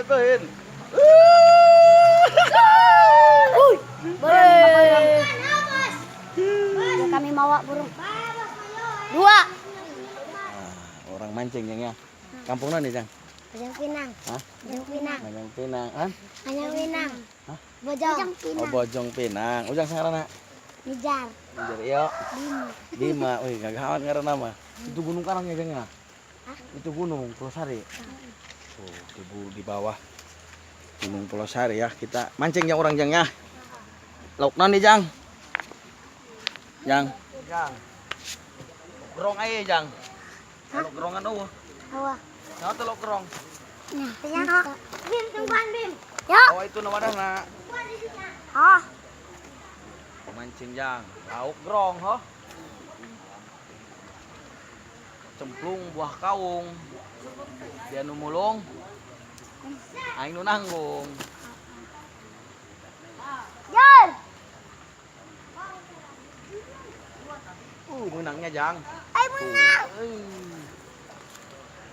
ituin. Kami bawa burung. 2. Orang mancing Jang ya. Kampung mana Jang? Bojong Pinang. Hah? Bojong Pinang. Bojong Pinang. Hah? Bojong Pinang. Hah? Bojong Oh, Pinang. Bojong Pinang. Ujang sangarana. Nijar. Nijar iyo. Bima. Bima. Wih, gagawan ngaran nama. Itu gunung karangnya Jang ya? Hah? Itu gunung Pulau Sari. Tuh, di bawah Gunung Pulau Sari ya. Kita mancing yang orang Jang ya. Lauk non nih Jang. Jang. Jang. Gerong aja Jang. Lauk gerongan oh. Hawa. Nah, telok gerong. Nah, kok. Bim, tungguan Bim. Yuk. Oh, itu nama dah nak. Ah. Mancing Jang. Lauk gerong, ho. Cemplung buah kaung. Dia nu mulung. Aing nu nanggung. Jon. Menangnya Jang. Ay, menang. Tuh.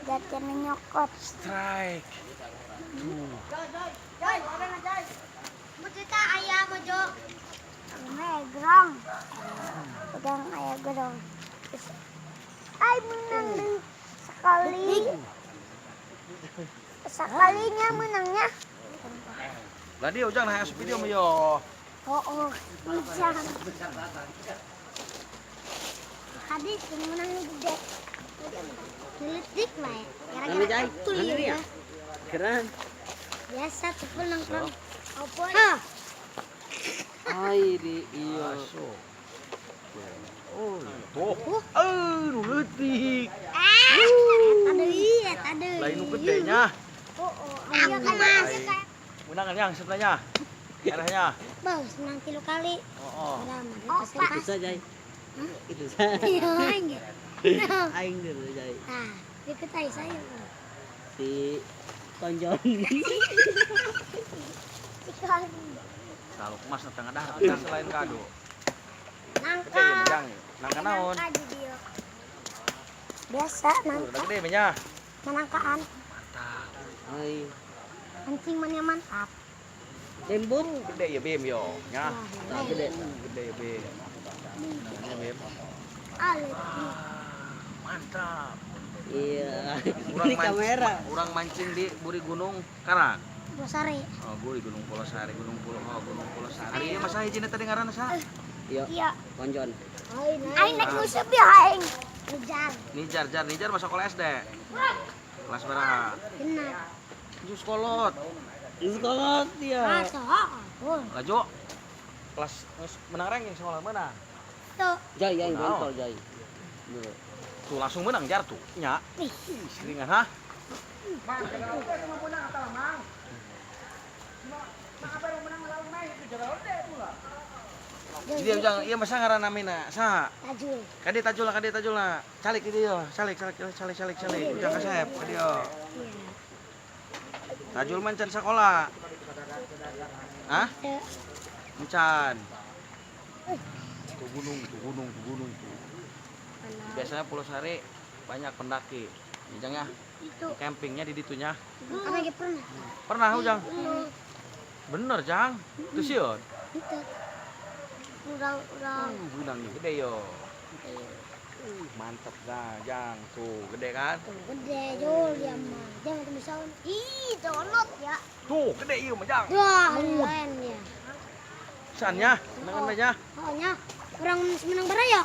Jatuhnya nyokot. Strike. Tuh. Joy, Joy. Mau cerita ayah mau Jo. Ayah gerong. Pegang ayah gerong. Ay, menang nih. Sekali. Sekalinya menangnya. Lah dia ujang nah video mah yo. Oh, bisa. Hadis yang menangnya gede. Letik lah ya. Gara-gara itu ya. Keren. Biasa cepet nongkrong. Apa? Ai di iya. Oh, tuh. Nu leutik. Tadi. Lain nu gedenya. Ayo kan Mas. Menangan Jang sebenarnya. Arahnya. Bang, 9 kilo kali. Oh. Itu saja. Itu saja. Iya, enggak. Aing dulu jai. Nah, ikut aja saya. Si tonjon. Ikan. Kalau emas na tengah dah kita selain kado. Nangka. Gede ya Jang. Nangka naon? Nangka di dia. Biasa Udah nangka. gede nya. Menangkaan. Mantap. Ai. Mancing mana mantap. Lembut. Gede ya Bim yo. Nya. Tak gede. Gede ya Bim. Nangannya Bim. Alit. Mantap. Iya. Urang Ini kamera. Urang mancing di Buri Gunung Karang. Bosare. Oh, Buri Gunung Pulau Sari, Gunung Pulau Sari. Ieu mah saha hijina tadi ngaranna saha? Iya. Iya. Tonjon. Aing naik musuh ya aing. Ngejar. Nijar masuk sekolah SD. Kelas berapa? Benar. Jus kolot. Sekolah dia. Oh. Laju. Kelas menang ranking sekolah mana? Tuh. Jai yang bentol jai. Dulu. Tuh langsung menang jar tuh. Nya. Seringan ha? Jadi jangan iya masa ngaran namina saha? Tajul. Kadi tajul lah. Calik di dieu, calik. Ujang kasep ka dieu. Tajul mancan sekolah. Hah? Encan. Tuh gunung tuh. Biasanya Pulau Sari banyak pendaki. Ujang ya. Itu. Campingnya di ditunya. Apa lagi pernah? Pernah Ujang? Bener Jang. Itu sieun. Itu. Urang. Gunungnya gede yo. Mantep dah Jang. Tuh gede kan? Tuh gede Jul dia mah. Jangan temen Ih, donot ya. Tuh gede ieu mah Jang. Wah, lain ya. Sannya, nangan aja. Pokoknya orang menang beraya.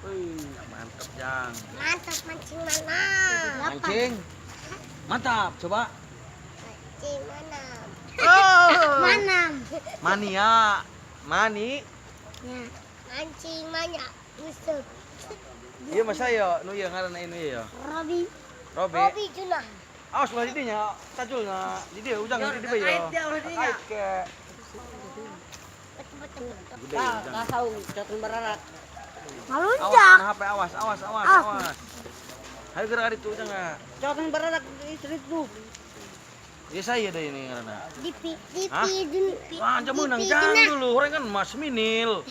Wih, mantep Jang. Mantap mancing mana? Mancing. Mantap, coba. Mancing mana? Oh, Mana? mania. Mani. Ya. Mancing mana? Yusuf. Iya masa yo, nu ieu ngaranna ini ieu. Robi. Robi. Junah. Awas ulah di dinya, tajulna. Di dieu ujang di dieu yo. Kait ke. Gede ujang. Kasau catun bararak. Malunjak. Awas, HP awas. Hayu gerak itu ujang enggak? Catun bararak istri tuh. Iya saya deh ini ngaranna. Dipi Hah? dipi. Wah, aja menang Jang dulu. Orang kan Mas Minil.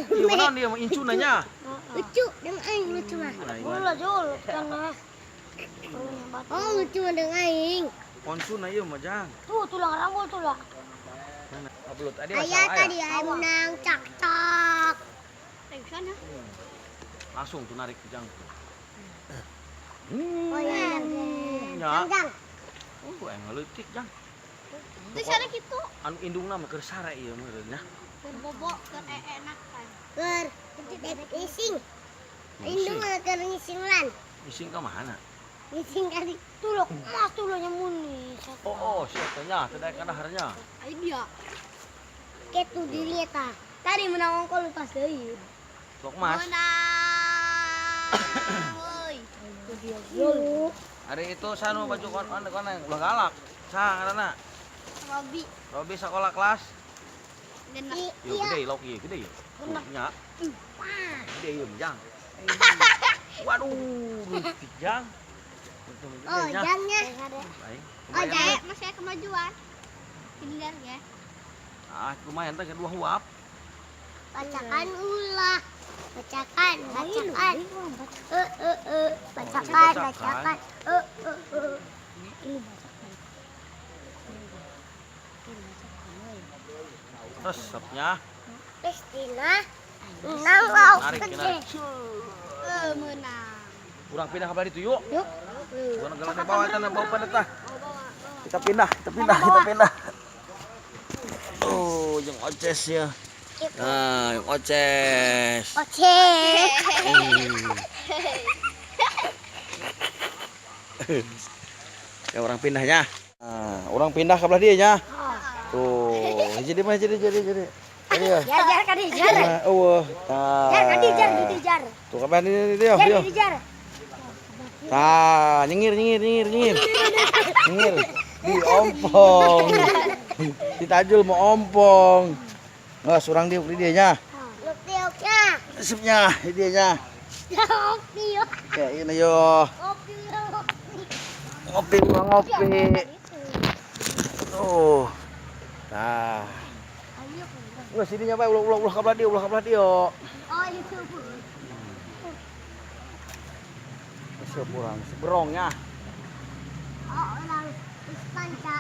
Iya mana dia incunanya. Lucu dengan aing lucu mah. Ulah Jul, kan. Oh lucu dengan aing. Konsun ayo mah Jang. Tuh, tulang rambut tuh lah. Mana? Upload tadi Ayah masalah tadi ayah menang cak-cak. Sana. Langsung tuh narik Jang. Oh iya. Ya. Jang. Oh, yang ngeleutik Jang. Di sana gitu. Anu indungna mah keur sare ieu meureun nya. Keur bobo, keur enak kan. Keur ngising. Indung mah keur ngising lan. Ising ka mana? Ngising kali. Tulok, mas tuloknya muni. Oh, siapa nya? Tadi ka daharnya. Ai dia. Ketu dirinya ta. Tadi menang ongkol lepas deui. Sok Mas. Woi. Hari itu sanu baju kon ulah galak. Sa ngaranna? Robi. Robi sekolah kelas. Genep. Yo gede lauk ieu, gede ieu. Nya. Wah. Gede ieu Jang. Waduh, leutik Jang. Untung Oh, gede nya. jangnya. Baik. Oh, jahe masih kemajuan. Tinggal ya. Ah, lumayan teh kedua huap. Bacakan ulah. Bacakan. Bacakan. Bacakan. Resepnya Kristina menang lauk narik, gede. narik. Menang. Kurang pindah ke bawah itu yuk. Yuk. Bukan gelas di bawah tanah bawah pada tah. Kita pindah. Kita pindah. Oh, yang oces ya. Nah, yang oces. Oke. Ya orang pindahnya. Nah, orang pindah ke belah dia nya. Tuh, jadi mah jadi. Jadi ya. Jar kadi jar. Nah, oh. Jar kadi jar gitu jar. Tuh kapan ini dia. Jar kadi jar. Nah, nyengir. Nyengir. Di ompong. Ditajul mau ompong. Nggak surang dia nya. Oke. Resepnya dia nya. Oke. Kayak ini yo. Ngopi. Oh. Nah. Wah, sininya bae ulah ka belah dia. Oh, itu. Masih kurang seberongnya. Oh, orang Ispanca.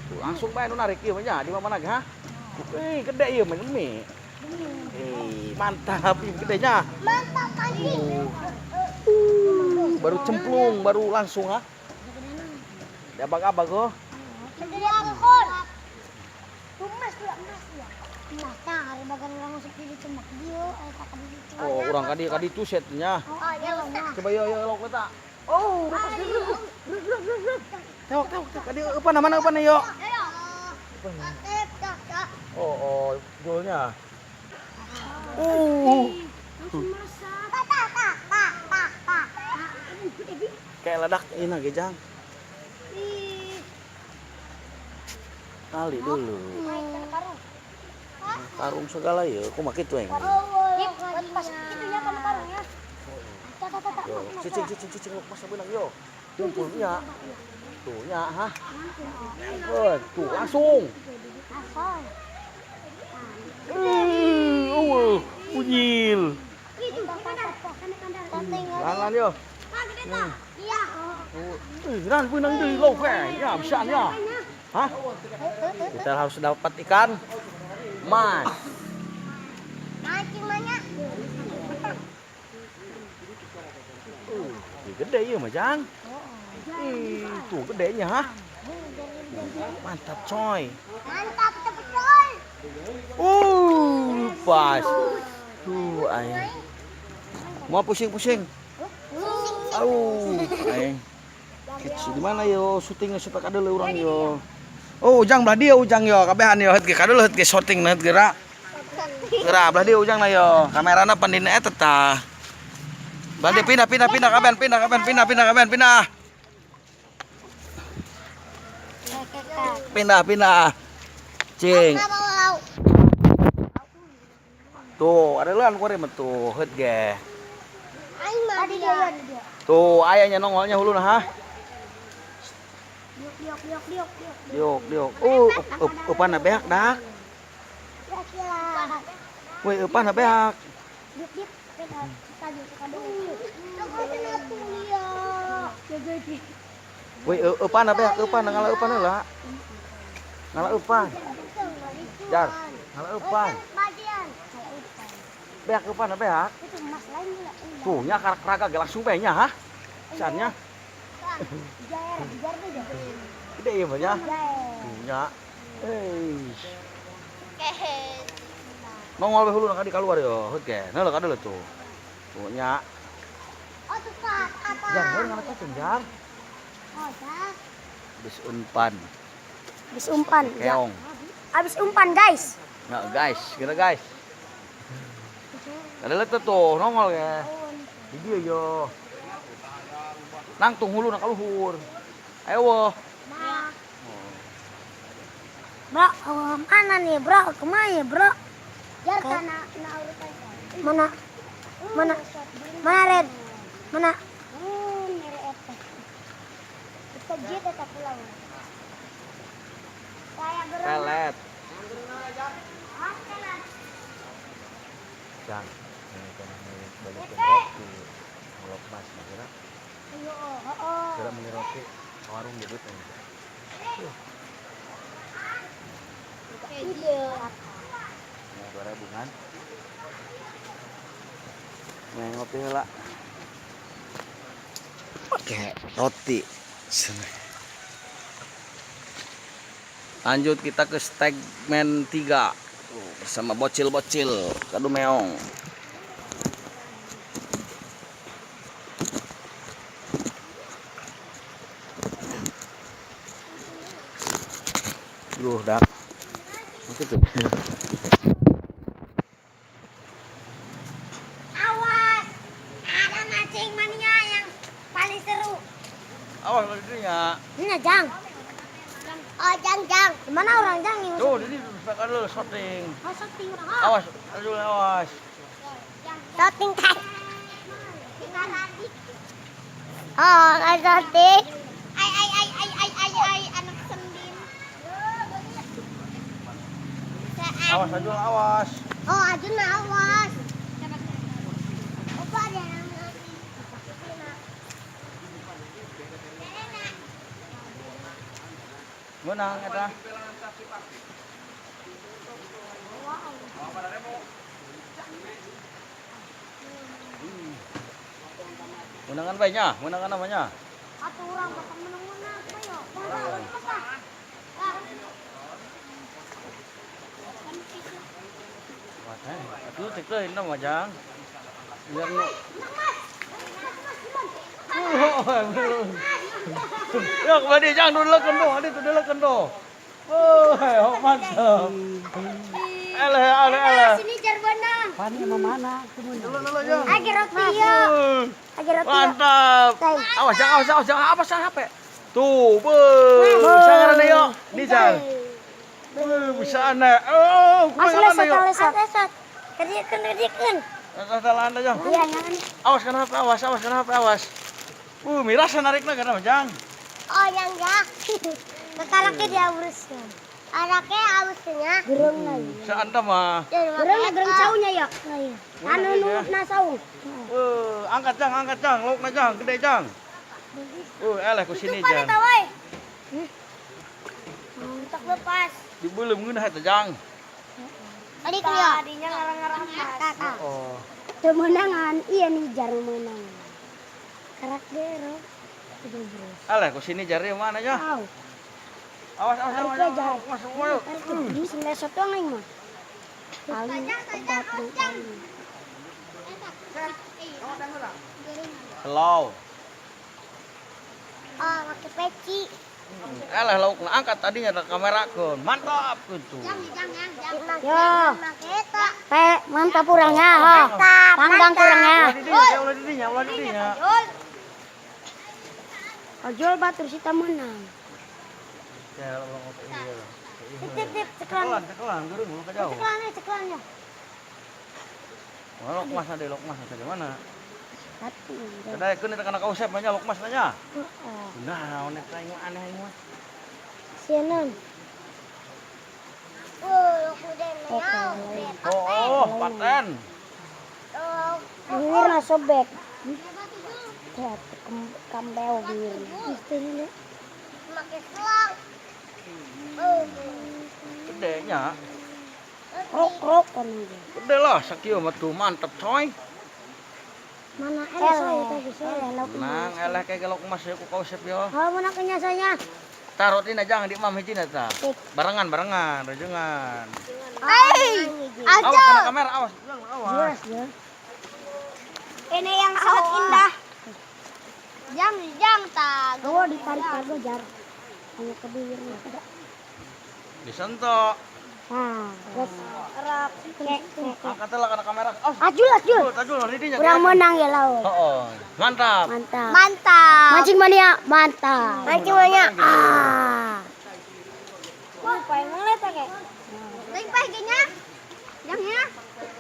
Tuh, langsung bae nu narik ieu mah nya di mana ha? Gede ieu mah demi. Mantap ieu gedenya. Mantap anjing. Baru cemplung, baru langsung ha. Abag-abag oh. Gede angkor. Tumas pula emas ya. Nah, hari bagan orang masuk di cemak dia, Oh, urang kadi tu setnya. Oh, ya lah. Coba yo lok eta. Oh, tewak. Kadi apa namanya yo? Oh, jolnya. Kayak ledak ini gejang. Kali dulu. Karung segala ya, aku makin tuh yang. Yo, cicing lu masa benang yo. Tumpulnya. Tuh nya ha. Tuh langsung. Unyil. Langan yo. Nan benang deui lo ya bisa ya. Hah? Kita harus dapat ikan mas. Mancing banyak. Gede ya mah Jang. Tuh gedenya ha. Mantap coy. Mantap cepet coy. Pas. Tuh ay. Mau pusing-pusing. Ay. Kecil di mana yo? Syutingnya supaya kada urang yo. Oh, ujang belah dia ujang yo. Kabehan yo heut ge kada heut ge shooting heut geura. Geura belah dia ujang lah yo. Kamerana pandina eta tah. Belah dia pindah kabehan pindah. Pindah. Cing. Tuh, ada lan kore mah tuh heut ge. Aing mah dia. Tuh, ayahnya nongolnya hulu nah ha. Diok. Upana beak dak. Woi, upana beak. Woi, eupan apa ya? Eupan ngala eupan heula. Ngala eupan. Jar, ngala eupan. Beak eupan apa ya? Tuh nya karak-karak ge langsung bae nya, ha? Pisannya. Gede ieu mah nya. Tuh nya. Nongol we hulu ka di kaluar yo, heut ge. Nah ka deuleu tuh. Tuh nya. Jar, heuh ngana cacing jar. Bis umpan. Habis umpan. Keong. Habis umpan, guys. Nah, guys, kira guys. Ada letet tuh, nongol ya. Di dia yo. Nang tung hulu nak kaluhur. Ayo wo. Bro, mana nih, bro? Kemana ya, bro? Jar kana urutan. Mana? Mana? Mana, Red? Mana? Nyari eta. Kita jita tak pulang. Kayak Pelet. Pelet. Jang. Ini kan balikin roti. Ngolok mas kira. Kira meni roti warung di duit. Nah, 2000 kan. Nah, ngopi heula. Oke, roti. Lanjut kita ke segmen 3 bersama bocil-bocil kadu meong. Duh, dak. Itu tuh. Awas, ada mancing mania yang paling seru. Awas ladinya. Ini Jang. Oh, Jang. Mana orang Jang yang Tuh, ini spek dulu shooting. Oh, syuting orang. Awas, aduh awas. Syuting kan. Oh, kan syuting. Ai, anak sendiri. Awas, aduh awas. Oh, Ajun awas. Opa ada yang Menang eta. Menangan baiknya, menangan namanya. Atau orang bakal menang-menang ayo. Aduh, cek teh ini mah jang. Biar nu. Ya, kembali jang dulu kendo, adi tu dulu kendo. Oh, mantap. Ele. Sini jar benang. Pani sama mana? Dulu jang. Lagi roti ya. Lagi roti. Mantap. Awas, jangan apa sih HP. Tuh, bisa ngana yo. Ini jang. Bisa ana. Oh, kumaha yo. Lesot. Kerjakan. Salah anda jang. Iya, jangan. Awas kena HP, awas. Miras narikna kana jang. Oh, yang ya. Kekalaknya dia urusnya. Anaknya ausnya. Gereng lagi. Seanda mah. Gereng saunya ya. Anu nurutna saung. Angkat jang, lokna jang, gede jang. Eleh ku sini jang. Itu woi. Tak lepas. Dibeuleum ngeunah eta jang. Tadi ku ya. Tadinya ngarang-ngarang kata. Oh. Kemenangan, iya nih jarang menang. Karakter. Eleh ku sini jari mana nya? Awas. Masuk yuk. Ini semesot doang nih mah. Paling 40 kali. Hello. Oh, pakai peci. Eleh laukna angkat tadinya ada kamerakeun. Mantap gitu. Yo. Mantap kurangnya, ha. Panggang kurangnya. Ulah didinya. Ojol batur sita menang. Ya, ngopi ieu. Titip ceklan. Cekelan, geureung lu ka jauh. Ceklannya. Lokmas ada lokmas di mana? Satu. Kada keun eta kana kausep nya lokmas nya. Heeh. Nah, onek teh aneh ieu mah. Sieun. Oh, kuden Oh, paten. sobek. Lihat, kambeo biru. Istrinya. Pakai selang. Gedenya. Krok kan ini. Gede lah sakio mah tuh mantep coy. Mana saya tadi saya lauk. Nang eleh kayak gelok emas ya ku kausep yo. Oh, mana kenyasanya? Taruh tina jangan di mam hiji ta. Barengan rejengan. Awas Aja. kena kamera awas. Awas. Jelas ya. Ini yang sangat indah. Jang tag. Oh, ditarik kagak jar. Hanya ke bibirnya. Disentok. Nah, terus rak Angkatlah kena kamera. Awas. Ajul. Tajul ridinya. Kurang menang ya lau. Heeh. Mantap. Mantap. Mancing mania, mantap. Mancing mania. Wah, paling ngelet pakai. Paling paginya. Jangnya.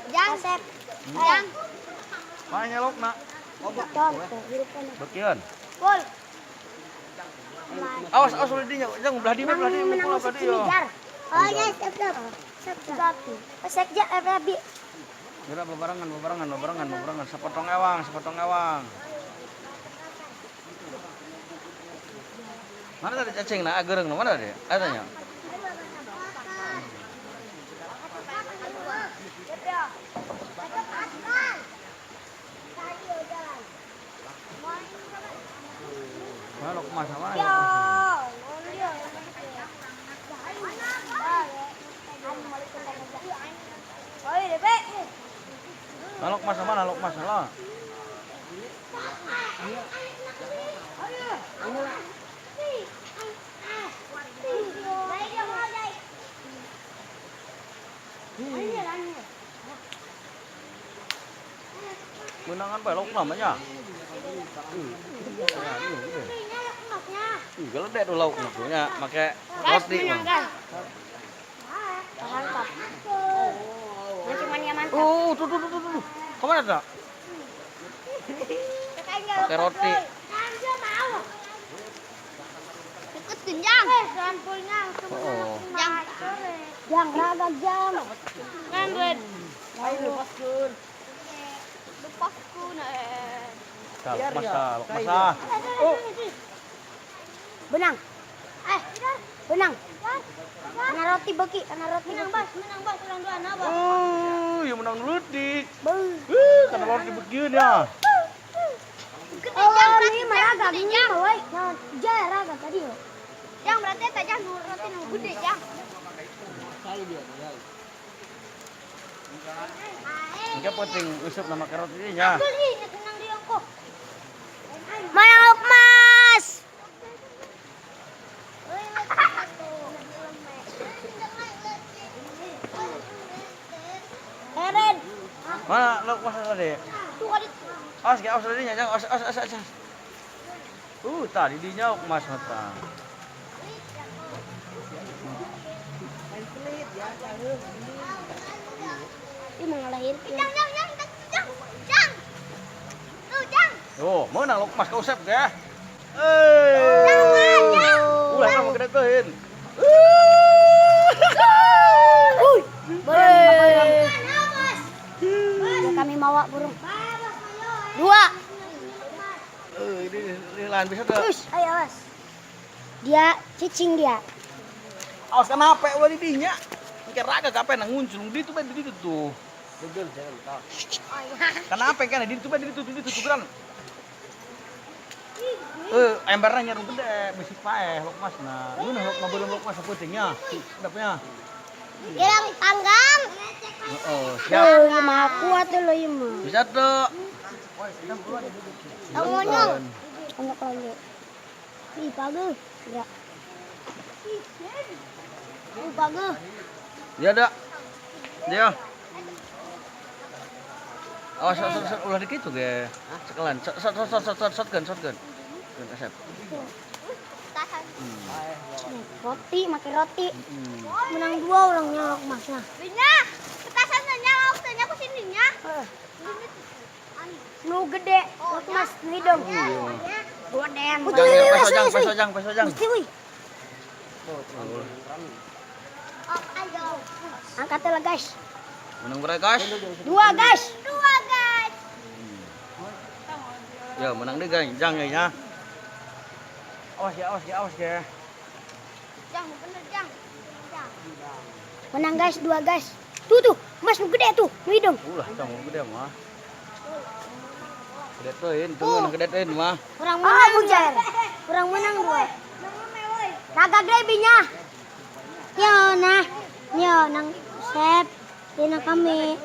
Jang sep. Jang. Mana nyelok nak? Bagian. Pul. Awas ridinya. Jangan belah di belah di. Menang musik sini jar. Oh ya, siap. Satu. Pesek ja Abi. Gerak bebarengan. Sepotong ewang. Mana tadi cacing nak agereng mana tadi? Adanya. Mana Lukmas mana? Lukmas lah. Menangan balok namanya. Geledek tuh lauk punya pakai roti. Mantap. Mancing mania mantap. Tuh. Kemana tak? Pakai roti. Ikutin jang. Sampulnya. Oh. Jang raga jang. Ngandut. Ayo lepaskeun. Lepaskeun. Masa. Benang. Benang. Karena roti beki, menang bas, ulang dua apa? Ya menang ludik. Beuh. Karena roti begini ya. Oh, ini maraga gini, boy. Nah, jaya raga tadi yo. Yang berarti tak jang roti nu gede, jang. Kali dia, jai. Ini penting usap nama kerot ini ya. Tenang di ongko. Mana Mas? Eren. Mana Lukmas tadi? Tuh ada. Awas tadi nya, awas. Tadi dinya Lukmas mata. Ini mengalahir. Jang. Oh, menang Lukmas kau usap ya. Ulah kamu kedekein. Kami mawa burung. 2. Ini lain bisa tuh. Ayo awas. Dia cicing dia. Awas kenapa ulah di dinya? Mikir raga kapan nang nguncul di itu di itu tuh. Betul, jangan lupa. Kenapa kan di itu tuh kan? Embernya nyaru gede, besi paeh Lukmas nah. Ini Lukmas belum Lukmas seputingnya. Sedapnya. Girang tanggang. Siap. Mah kuat lo ieu. Bisa tuh. Ngonyong. Anak lagi. Ih, bagus. Ya. Bagus. Ya dak. Dia. Awas ulah dikit tuh ge. Sekelan. Shotgun. Kasep. Roti, makan roti. Menang 2 orangnya Lukmasnya. Bina, petasan tanya aku sininya. Nu gede, Lukmas hidung. Goden. Pesojang. Mesti wih. Angkat lah guys. Menang berapa guys? 2 guys. Ya menang deh Jang ya. Awas ya. Jang, bener Jang. Menang guys, 2 guys. Tuh, Mas nu gede tuh, nu hidung. Ulah Jang gede mah. Gedein, tunggu nang gedein mah. Kurang menang Bujar. Kurang menang 2. Naga grebinya. Yo nang sep. Dina kami.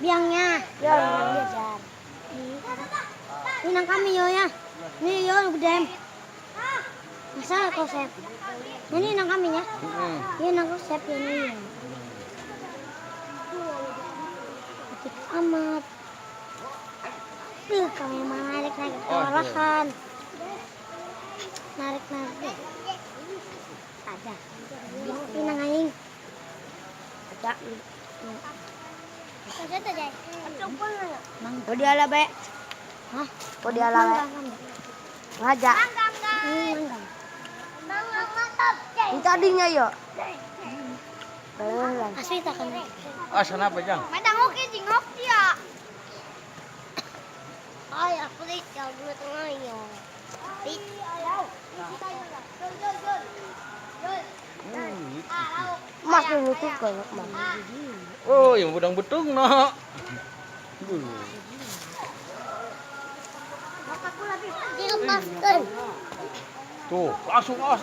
Biangnya. Yo nang Bujar. Ini kami yo ya. Ini yo gede. Masa kau sep? Ini nang kami ya. Ini nang sep ini. Ketik amat. Tuh kami narik ke olahan. Narik. Ada. Ini nang aing. Ada. Mang podiala be. Hah? Podiala be. Ngajak. Tadinya yo. Asli tak kan. Sana apa Jang? Madang oke jingok dia. Ay, aku lihat kau dulu tengahnya. Mas dulu tuh kalau Oh, yang budang betung no. dilepaskan. Tuh, langsung awas.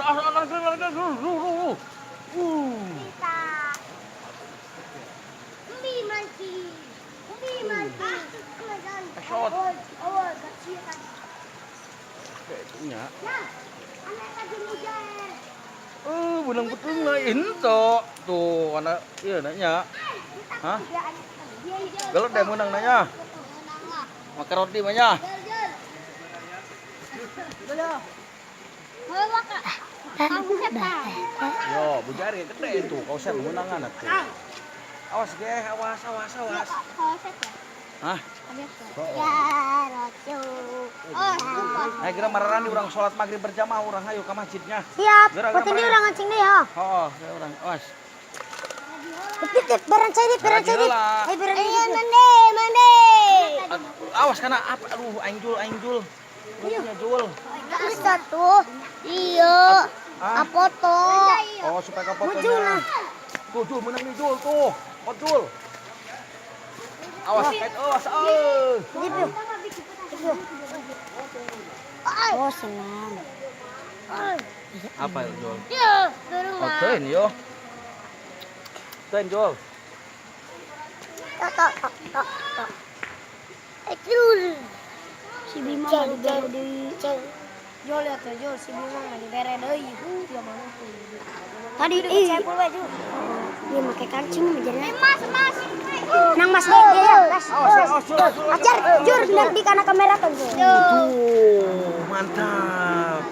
Shot. Kayaknya. Budang betung lah itu. Tuh, anak iya nanya. Hah? Galak deh menang nanya. Makan roti banyak. Yo, bujari gede itu. Kau set menang anak tuh. Awas ge, awas. Hah? Nah, kira mararan di orang sholat maghrib berjamaah orang ayo ke masjidnya. Siap. Betul ini orang ngacing deh ya. Oh, ya orang. Awas. Titik barang cari. Mande. Awas karena apa? Aduh, aing jul. Punya jul. Bisa tuh. Iya. Apoto. Oh, supaya ke fotonya. Tuh, jul menang nih jul tuh. Oh, jul. Awas, awas. Oh, senang. Apa ya, Jul? Ya, baru Oh, ten yo. Ten Jul. Tak. Jul. Si Bima di bere deui. Jul ya tuh, Jul si Bima di bere deui. Ya mana tuh. Tadi cepul we, Jul. Dia make kancing menjadi. Mas. Nang Mas deh ya. Awas, Jul. Ajar, Jur, di kana kamera kan, Jul. Tuh, mantap.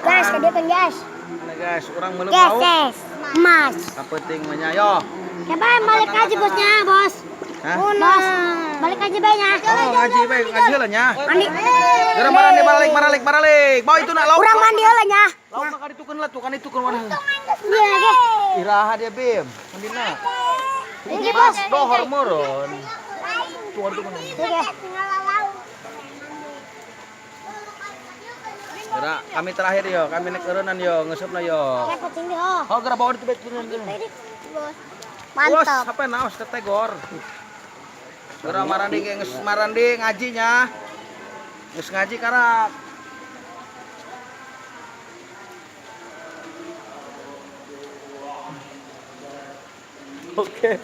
Gas ke depan, gas. Nah, guys, orang belum tahu. Gas. Mas. Apa penting mah yo. Coba balik aja bosnya, bos. Hah? Bos, balik aja banyak. Oh, ngaji lah nya. Mandi. Gara maralik. Bawa itu nak lauk. Kurang mandi heula nya. Lauk ka ditukeun lah, tuh kan ditukeun wadah. Iya, ge. Iraha dia Bim. Mandina. Ini bos. Dohor moron. Tuan tuh mana? Oke. Gara kami terakhir yo, kami naik eureunnan yo, ngeusupna yo. Kayak kucing deh, oh. Oh, gara bawa di tebet turun. Mantap. Apa naos ketegor. Gara marandi ge geus marandi ngajinya. Geus ngaji karak. Oke.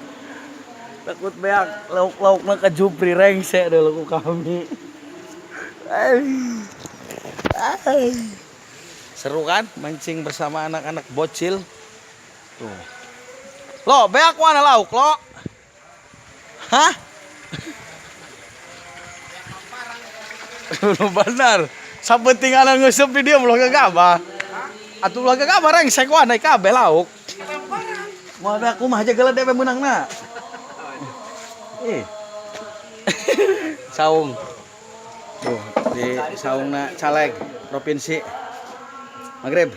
Takut beak lauk-laukna ke Jupri rengse dulu ku kami. Seru kan mancing bersama anak-anak bocil. Tuh. Lo, beak mana lauk, lo? Hah? Benar. Sabetingan ngeusup di dia ulah gagabah. Atuh ulah gagabah rengsek wae kabeh lauk. Moal beak kumaha aja geledek we meunangna. Saung. Tuh, di saungna caleg provinsi Magrib.